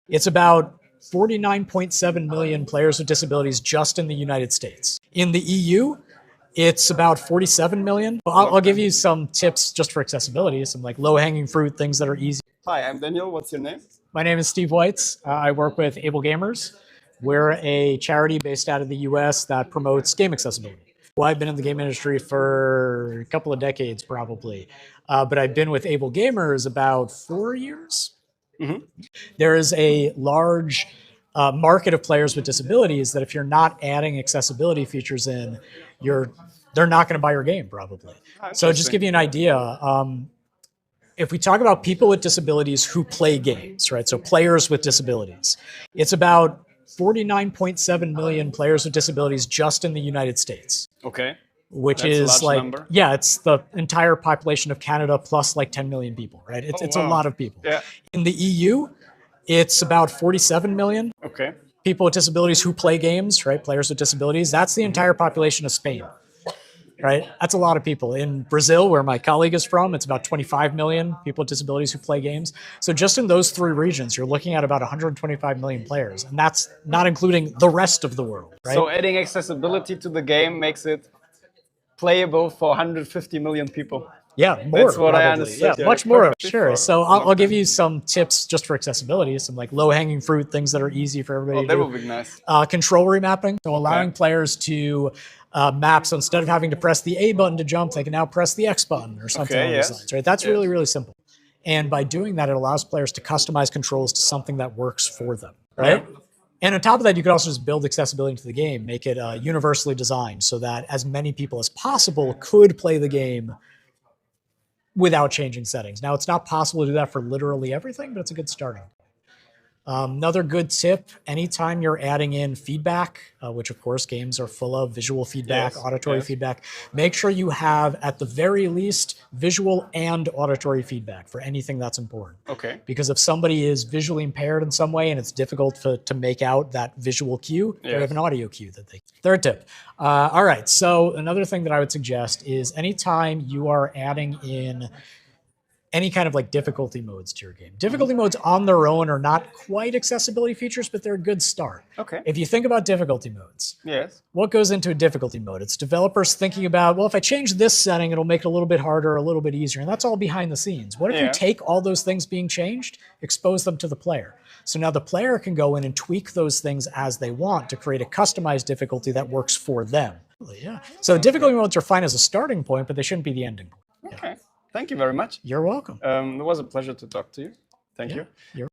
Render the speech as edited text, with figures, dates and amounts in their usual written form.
It's about 49.7 million players with disabilities just in the United States. In the EU, it's about 47 million. I'll give you some tips just for accessibility, some like low-hanging fruit, things that are easy. Hi, I'm Daniel. What's your name? My name is Steve Weitz. I work with Able Gamers. We're a charity based out of the US that promotes game accessibility. Well, I've been in the game industry for a couple of decades probably, but I've been with Able Gamers about 4 years. There is a large market of players with disabilities that if you're not adding accessibility features in, they're not going to buy your game probably. So just to give you an idea, if we talk about people with disabilities who play games, right? So players with disabilities, it's about 49.7 million players with disabilities just in the United States. Okay. Which That's is a large like, number. yeah, it's the entire population of Canada plus like 10 million people, right? It's wow. a lot of people. Yeah. In the EU, it's about 47 million Okay. people with disabilities who play games, right? Players with disabilities. That's the entire population of Spain, right? That's a lot of people. In Brazil, where my colleague is from, it's about 25 million people with disabilities who play games. So just in those three regions, you're looking at about 125 million players, and that's not including the rest of the world, right? So adding accessibility to the game makes it playable for 150 million people. Yeah, more. That's what probably. I understood. Yeah, much more. Sure. So I'll give you some tips just for accessibility, some like low-hanging fruit, things that are easy for everybody to that do. would be nice. Control remapping, so allowing players to map. So instead of having to press the A button to jump, they can now press the X button or something along those lines, right? That's really, really simple. And by doing that, it allows players to customize controls to something that works for them, right? Yeah. And on top of that, you could also just build accessibility into the game, make it universally designed so that as many people as possible could play the game without changing settings. Now, it's not possible to do that for literally everything, but it's a good starting. Another good tip, anytime you're adding in feedback, which of course games are full of visual feedback, auditory feedback, make sure you have at the very least visual and auditory feedback for anything that's important. Okay. Because if somebody is visually impaired in some way and it's difficult to make out that visual cue, they have an audio cue that they. Third tip. All right, so another thing that I would suggest is anytime you are adding in any kind of like difficulty modes to your game. Difficulty modes on their own are not quite accessibility features, but they're a good start. Okay. If you think about difficulty modes, what goes into a difficulty mode? It's developers thinking about, well, if I change this setting, it'll make it a little bit harder, a little bit easier, and that's all behind the scenes. What if you take all those things being changed, expose them to the player? So now the player can go in and tweak those things as they want to create a customized difficulty that works for them. Yeah. So difficulty modes are fine as a starting point, but they shouldn't be the ending point. Okay. Thank you very much. You're welcome. It was a pleasure to talk to you. Thank you.